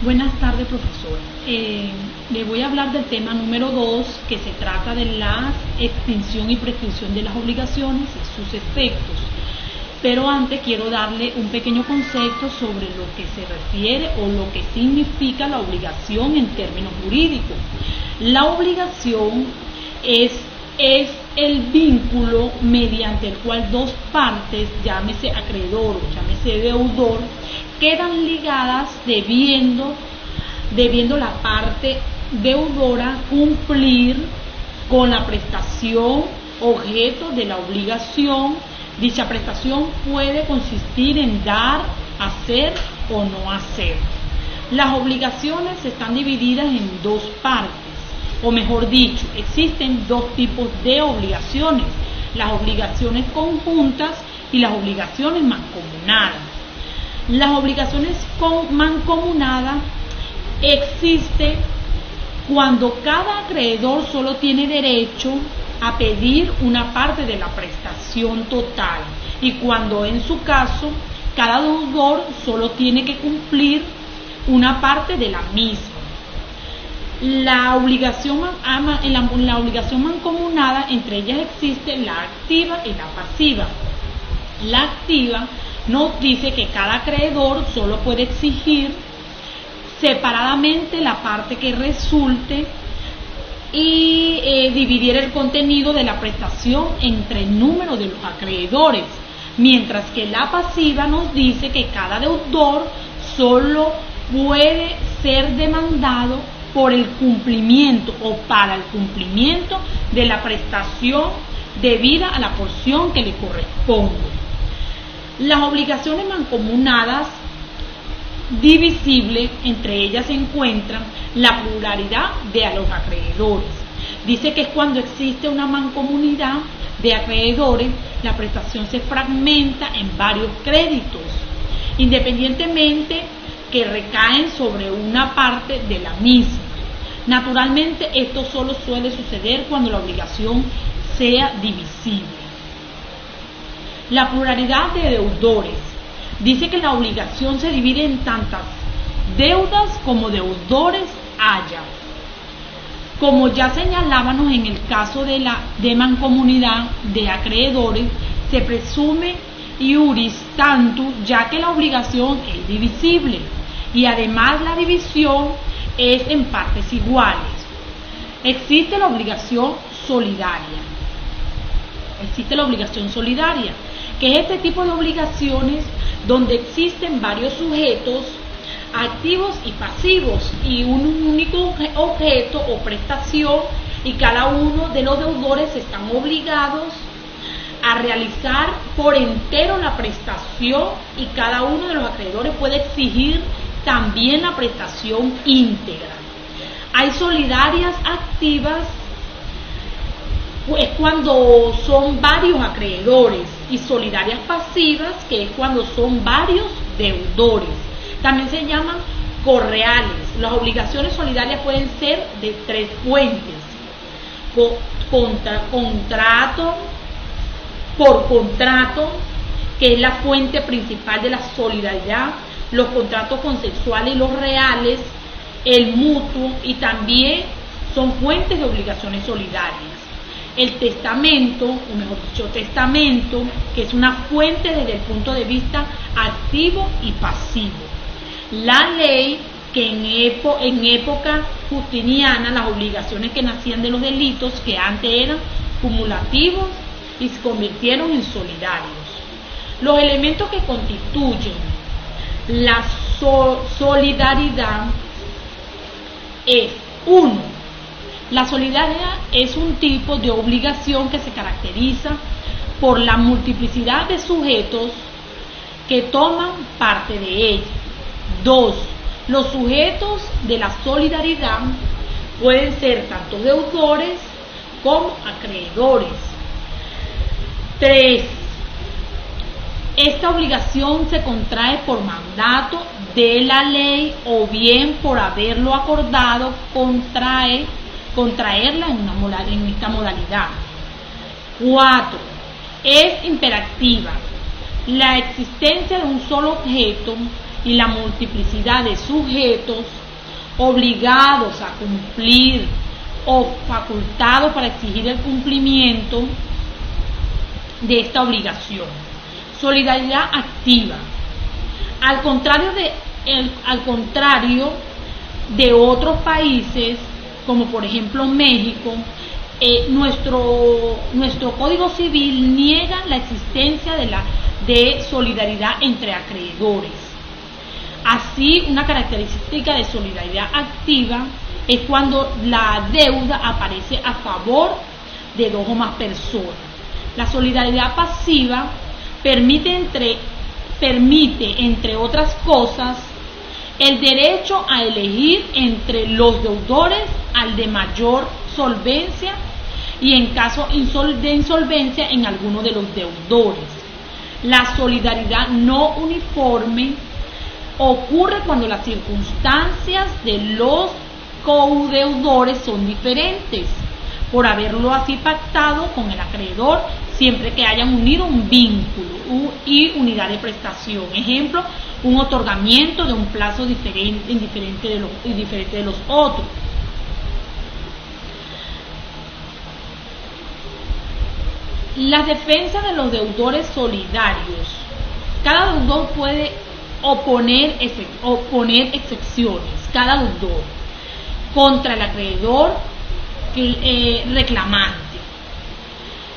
Buenas tardes, profesor. Le voy a hablar del tema número 2, que se trata de la extinción y prescripción de las obligaciones y sus efectos. Pero antes quiero darle un pequeño concepto sobre lo que se refiere o lo que significa la obligación en términos jurídicos. La obligación es el vínculo mediante el cual dos partes, llámese acreedor o llámese deudor, quedan ligadas debiendo la parte deudora cumplir con la prestación objeto de la obligación. Dicha prestación puede consistir en dar, hacer o no hacer. Las obligaciones están divididas en dos partes, o mejor dicho, existen dos tipos de obligaciones: las obligaciones conjuntas y las obligaciones mancomunadas. Las obligaciones mancomunadas existen cuando cada acreedor solo tiene derecho a pedir una parte de la prestación total y cuando en su caso cada deudor solo tiene que cumplir una parte de la misma. La obligación mancomunada, entre ellas existe la activa y la pasiva. La activa nos dice que cada acreedor solo puede exigir separadamente la parte que resulte y dividir el contenido de la prestación entre el número de los acreedores, mientras que la pasiva nos dice que cada deudor solo puede ser demandado por el cumplimiento o para el cumplimiento de la prestación debida a la porción que le corresponde. Las obligaciones mancomunadas divisibles, entre ellas se encuentran la pluralidad de los acreedores. Dice que es cuando existe una mancomunidad de acreedores, la prestación se fragmenta en varios créditos, independientemente que recaen sobre una parte de la misma. Naturalmente, esto solo suele suceder cuando la obligación sea divisible. La pluralidad de deudores. Dice que la obligación se divide en tantas deudas como deudores haya. Como ya señalábamos en el caso de mancomunidad de acreedores, se presume iuris tantum, ya que la obligación es divisible y además la división es en partes iguales. Existe la obligación solidaria. Que es este tipo de obligaciones donde existen varios sujetos activos y pasivos y un único objeto o prestación, y cada uno de los deudores están obligados a realizar por entero la prestación y cada uno de los acreedores puede exigir también la prestación íntegra. Hay solidarias activas, es cuando son varios acreedores, y solidarias pasivas, que es cuando son varios deudores. También se llaman correales. Las obligaciones solidarias pueden ser de tres fuentes: por contrato, que es la fuente principal de la solidaridad, los contratos consensuales y los reales, el mutuo, y también son fuentes de obligaciones solidarias. El testamento, o mejor dicho, testamento, que es una fuente desde el punto de vista activo y pasivo. La ley, que en época justiniana, las obligaciones que nacían de los delitos, que antes eran cumulativos y se convirtieron en solidarios. Los elementos que constituyen la solidaridad es: 1. La solidaridad es un tipo de obligación que se caracteriza por la multiplicidad de sujetos que toman parte de ella. 2. Los sujetos de la solidaridad pueden ser tanto deudores como acreedores. 3. Esta obligación se contrae por mandato de la ley o bien por haberlo acordado contraerla en esta modalidad. 4. Es imperativa. La existencia de un solo objeto y la multiplicidad de sujetos obligados a cumplir o facultados para exigir el cumplimiento de esta obligación. Solidaridad activa. Al contrario de otros países, como por ejemplo México, nuestro Código Civil niega la existencia de solidaridad entre acreedores. Así, una característica de solidaridad activa es cuando la deuda aparece a favor de dos o más personas. La solidaridad pasiva permite, entre otras cosas, el derecho a elegir entre los deudores al de mayor solvencia y en caso de insolvencia en alguno de los deudores. La solidaridad no uniforme ocurre cuando las circunstancias de los codeudores son diferentes, por haberlo así pactado con el acreedor, siempre que hayan unido un vínculo y unidad de prestación. Ejemplo, un otorgamiento de un plazo diferente de los otros. Las defensas de los deudores solidarios. Cada deudor puede oponer excepciones, cada deudor, contra el acreedor reclamante.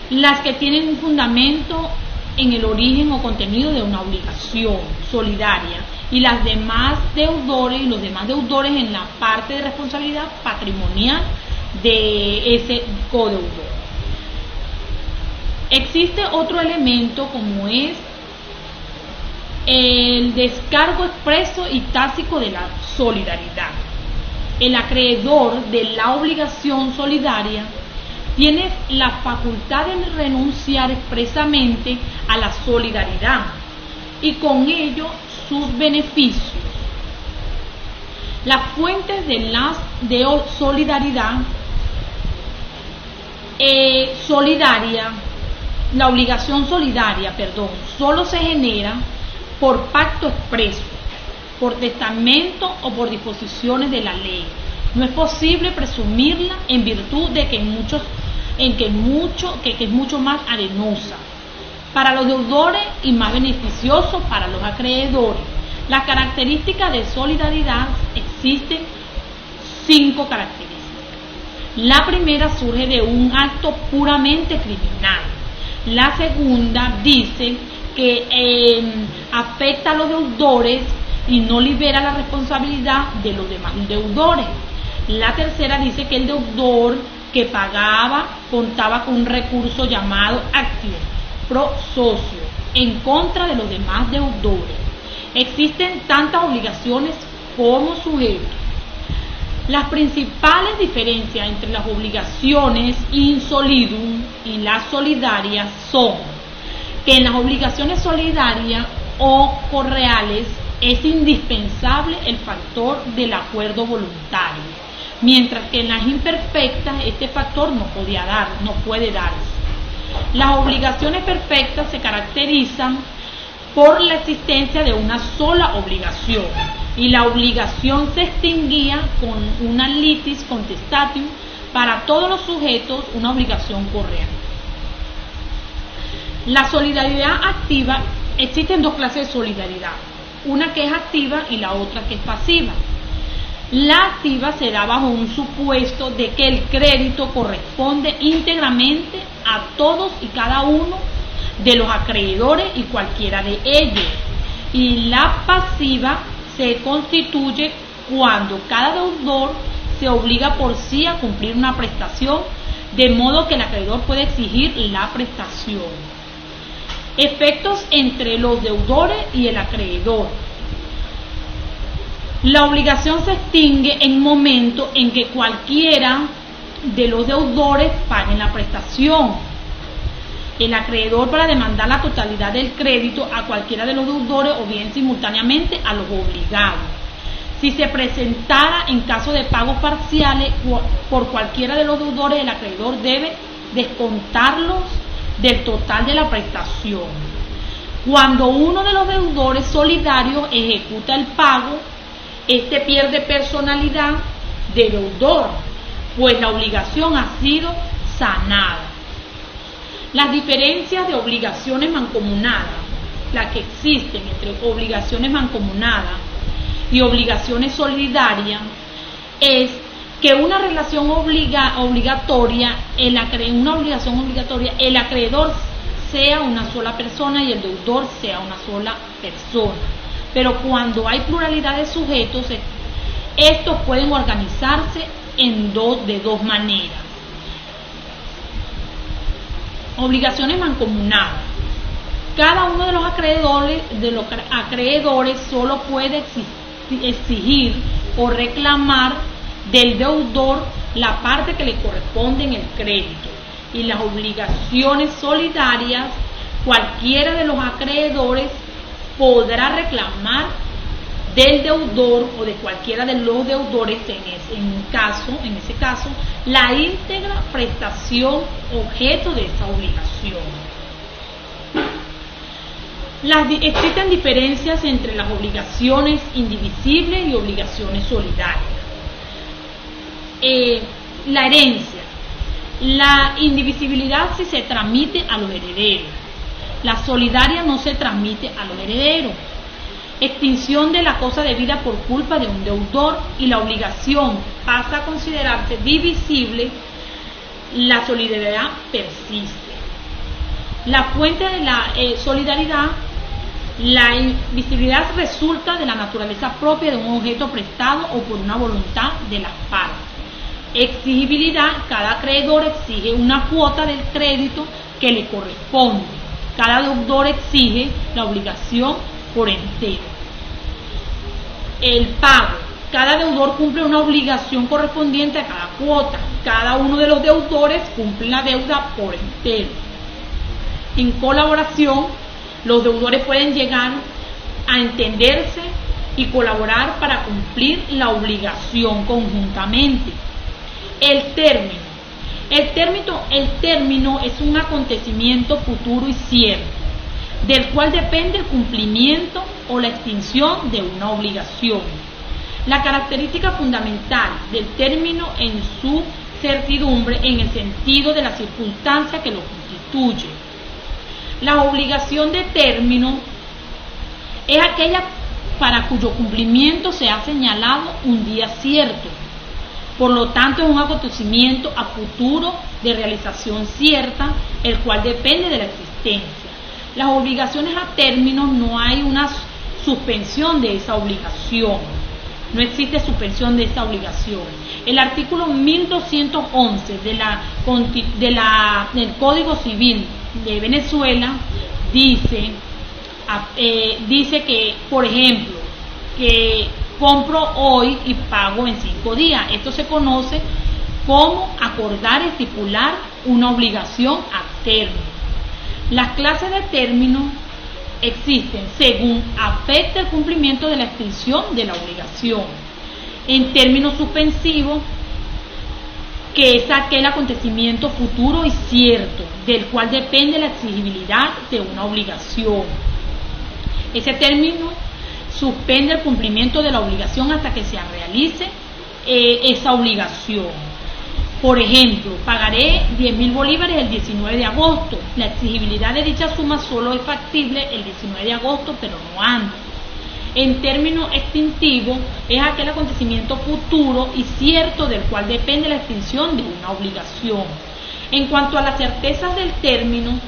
Las que tienen un fundamento en el origen o contenido de una obligación solidaria y los demás deudores en la parte de responsabilidad patrimonial de ese codeudor. Existe otro elemento como es el descargo expreso y tácito de la solidaridad. El acreedor de la obligación solidaria tiene la facultad de renunciar expresamente a la solidaridad y con ello sus beneficios. Las fuentes de la obligación solidaria, solo se genera por pacto expreso, por testamento o por disposiciones de la ley. No es posible presumirla en virtud de que es mucho más arenosa para los deudores y más beneficioso para los acreedores. Las características de solidaridad, existen 5 características. La primera surge de un acto puramente criminal. La segunda dice que afecta a los deudores y no libera la responsabilidad de los demás deudores. La tercera dice que el deudor que pagaba contaba con un recurso llamado actio pro socio en contra de los demás deudores. Existen tantas obligaciones como sujetos. Las principales diferencias entre las obligaciones in solidum y las solidarias son que en las obligaciones solidarias o correales es indispensable el factor del acuerdo voluntario, mientras que en las imperfectas este factor no puede darse. Las obligaciones perfectas se caracterizan por la existencia de una sola obligación y la obligación se extinguía con una litis contestatium para todos los sujetos, una obligación correal. La solidaridad activa, existen 2 clases de solidaridad, una que es activa y la otra que es pasiva. La activa se da bajo un supuesto de que el crédito corresponde íntegramente a todos y cada uno de los acreedores y cualquiera de ellos, y la pasiva se constituye cuando cada deudor se obliga por sí a cumplir una prestación, de modo que el acreedor puede exigir la prestación. Efectos entre los deudores y el acreedor. La obligación se extingue en el momento en que cualquiera de los deudores paguen la prestación. El acreedor para demandar la totalidad del crédito a cualquiera de los deudores o bien simultáneamente a los obligados. Si se presentara en caso de pagos parciales por cualquiera de los deudores, el acreedor debe descontarlos del total de la prestación. Cuando uno de los deudores solidarios ejecuta el pago, este pierde personalidad de deudor, pues la obligación ha sido sanada. Las diferencias de obligaciones mancomunadas, las que existen entre obligaciones mancomunadas y obligaciones solidarias, es que una relación obligatoria, el acreedor sea una sola persona y el deudor sea una sola persona. Pero cuando hay pluralidad de sujetos, estos pueden organizarse de dos maneras. Obligaciones mancomunadas. Cada uno de los acreedores solo puede exigir o reclamar del deudor la parte que le corresponde en el crédito. Y las obligaciones solidarias, cualquiera de los acreedores podrá reclamar del deudor o de cualquiera de los deudores en ese caso la íntegra prestación objeto de esa obligación. Existen diferencias entre las obligaciones indivisibles y obligaciones solidarias. La herencia. La indivisibilidad si se transmite a los herederos. La solidaria no se transmite a los herederos. Extinción de la cosa debida por culpa de un deudor y la obligación pasa a considerarse divisible, la solidaridad persiste. La fuente de la solidaridad, la invisibilidad resulta de la naturaleza propia de un objeto prestado o por una voluntad de las partes. Exigibilidad, cada acreedor exige una cuota del crédito que le corresponde. Cada deudor exige la obligación por entero. El pago. Cada deudor cumple una obligación correspondiente a cada cuota. Cada uno de los deudores cumple la deuda por entero. En colaboración, los deudores pueden llegar a entenderse y colaborar para cumplir la obligación conjuntamente. El término es un acontecimiento futuro y cierto, del cual depende el cumplimiento o la extinción de una obligación. La característica fundamental del término en su certidumbre en el sentido de la circunstancia que lo constituye. La obligación de término es aquella para cuyo cumplimiento se ha señalado un día cierto. Por lo tanto, es un acontecimiento a futuro de realización cierta, el cual depende de la existencia. Las obligaciones a término no hay una suspensión de esa obligación. No existe suspensión de esa obligación. El artículo 1211 del Código Civil de Venezuela dice que, por ejemplo, que compro hoy y pago en 5 días. Esto se conoce como acordar, estipular una obligación a término. Las clases de término existen según afecta el cumplimiento de la extinción de la obligación. En términos suspensivos, que es aquel acontecimiento futuro y cierto, del cual depende la exigibilidad de una obligación. Ese término suspende el cumplimiento de la obligación hasta que se realice esa obligación. Por ejemplo, pagaré 10.000 bolívares el 19 de agosto. La exigibilidad de dicha suma solo es factible el 19 de agosto, pero no antes. En términos extintivos, es aquel acontecimiento futuro y cierto del cual depende la extinción de una obligación. En cuanto a las certezas del término,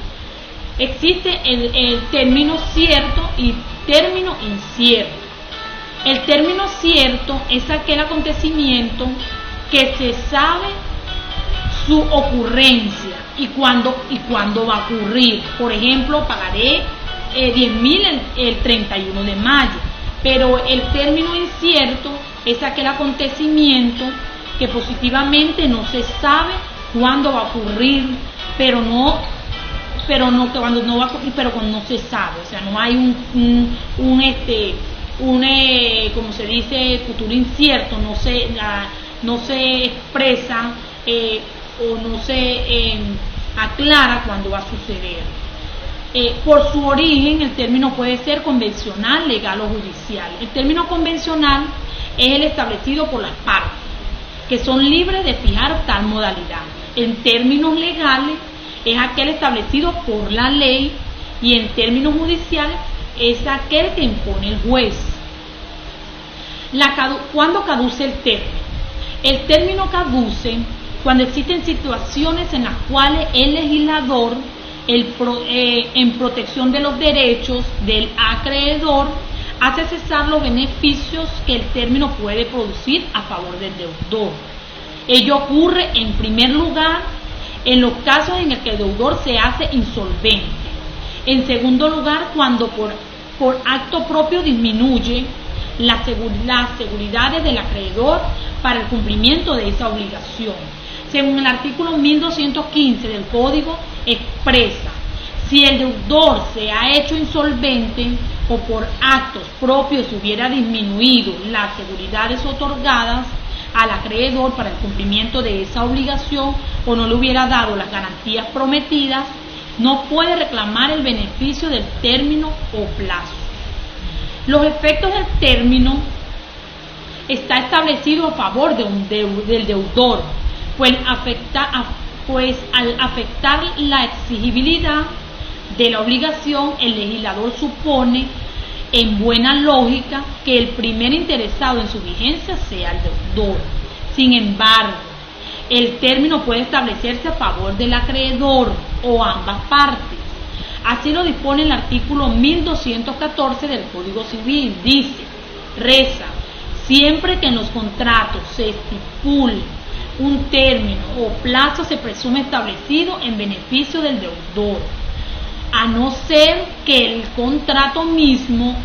existe el término cierto y término incierto. El término cierto es aquel acontecimiento que se sabe su ocurrencia y cuándo va a ocurrir. Por ejemplo, pagaré 10.000 el 31 de mayo, pero el término incierto es aquel acontecimiento que positivamente no se sabe cuándo va a ocurrir, pero cuando no se sabe, o sea, no hay como se dice, futuro incierto, no se expresa o no se aclara cuándo va a suceder. Por su origen, el término puede ser convencional, legal o judicial. El término convencional es el establecido por las partes, que son libres de fijar tal modalidad. En términos legales, es aquel establecido por la ley, y en términos judiciales, es aquel que impone el juez. ¿Cuándo caduce el término? El término caduce cuando existen situaciones en las cuales el legislador, en protección de los derechos del acreedor, hace cesar los beneficios que el término puede producir a favor del deudor. Ello ocurre, en primer lugar, en los casos en los que el deudor se hace insolvente. En segundo lugar, cuando por acto propio disminuye las seguridades del acreedor para el cumplimiento de esa obligación. Según el artículo 1215 del Código, expresa: si el deudor se ha hecho insolvente o por actos propios hubiera disminuido las seguridades otorgadas al acreedor para el cumplimiento de esa obligación o no le hubiera dado las garantías prometidas, no puede reclamar el beneficio del término o plazo. Los efectos del término está establecido a favor del deudor, pues al afectar la exigibilidad de la obligación, el legislador supone, en buena lógica, que el primer interesado en su vigencia sea el deudor. Sin embargo, el término puede establecerse a favor del acreedor o ambas partes. Así lo dispone el artículo 1214 del Código Civil. Reza: siempre que en los contratos se estipule un término o plazo, se presume establecido en beneficio del deudor, a no ser que el contrato mismo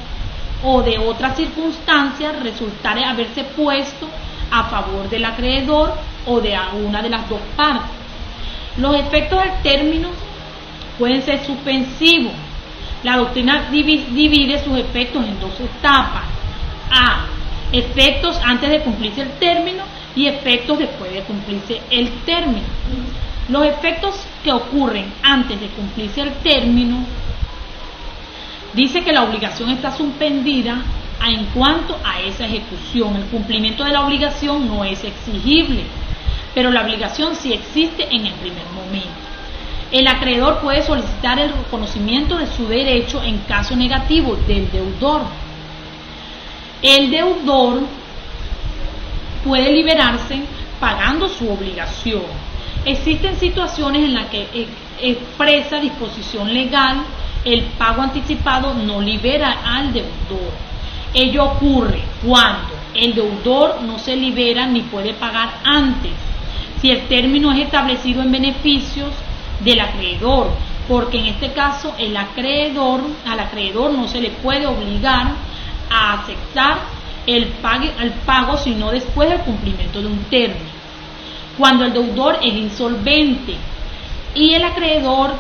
o de otras circunstancias resultare haberse puesto a favor del acreedor o de alguna de las dos partes. Los efectos del término pueden ser suspensivos. La doctrina divide sus efectos en dos etapas: A, efectos antes de cumplirse el término, y efectos después de cumplirse el término. Los efectos que ocurren antes de cumplirse el término, dice que la obligación está suspendida en cuanto a esa ejecución. El cumplimiento de la obligación no es exigible, pero la obligación sí existe en el primer momento. El acreedor puede solicitar el reconocimiento de su derecho en caso negativo del deudor. El deudor puede liberarse pagando su obligación. Existen situaciones en las que expresa disposición legal el pago anticipado no libera al deudor. Ello ocurre cuando el deudor no se libera ni puede pagar antes, si el término es establecido en beneficios del acreedor, porque en este caso al acreedor no se le puede obligar a aceptar el pago sino después del cumplimiento de un término. Cuando el deudor es insolvente y el acreedor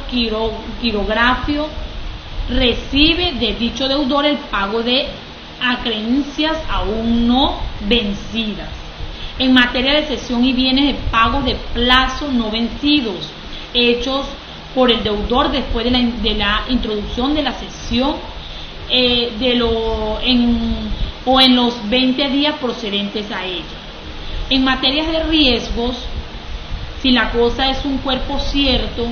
quirografio recibe de dicho deudor el pago de acreencias aún no vencidas. En materia de cesión y bienes de pago de plazos no vencidos hechos por el deudor después de la introducción de la cesión o en los 20 días procedentes a ella. En materias de riesgos, si la cosa es un cuerpo cierto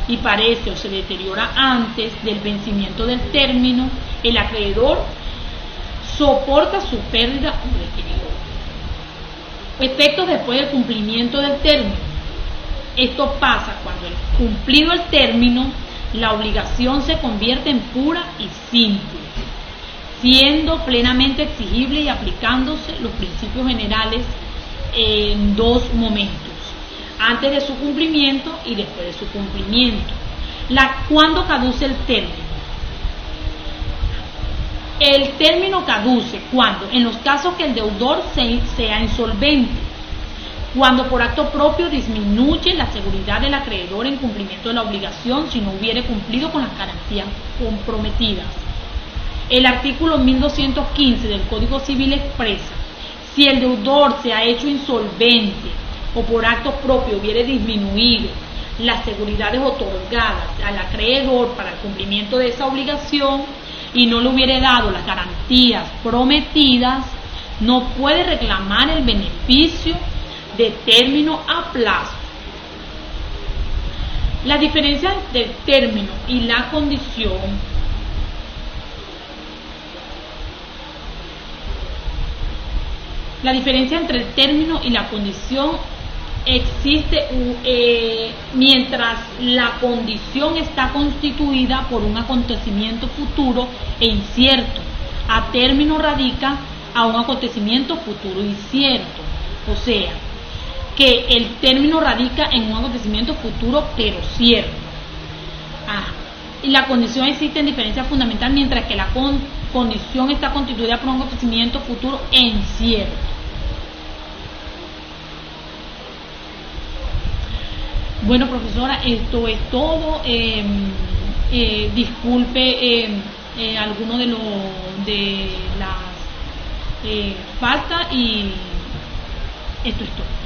y parece o se deteriora antes del vencimiento del término, el acreedor soporta su pérdida o deterioro. Efectos después del cumplimiento del término. Esto pasa cuando, cumplido el término, la obligación se convierte en pura y simple, siendo plenamente exigible y aplicándose los principios generales en dos momentos: antes de su cumplimiento y después de su cumplimiento. ¿Cuándo caduce el término? El término caduce cuando, en los casos que el deudor sea insolvente, cuando por acto propio disminuye la seguridad del acreedor en cumplimiento de la obligación si no hubiere cumplido con las garantías comprometidas. El artículo 1215 del Código Civil expresa: si el deudor se ha hecho insolvente o por acto propio hubiere disminuido las seguridades otorgadas al acreedor para el cumplimiento de esa obligación y no le hubiere dado las garantías prometidas, no puede reclamar el beneficio de término a plazo. La diferencia entre el término y la condición existe mientras la condición está constituida por un acontecimiento futuro e incierto. A término radica a un acontecimiento futuro incierto. O sea, que el término radica en un acontecimiento futuro pero cierto. Y la condición existe en diferencia fundamental mientras que la condición está constituida por un acontecimiento futuro e incierto. Bueno, profesora, esto es todo. Disculpe alguno de las faltas y esto es todo.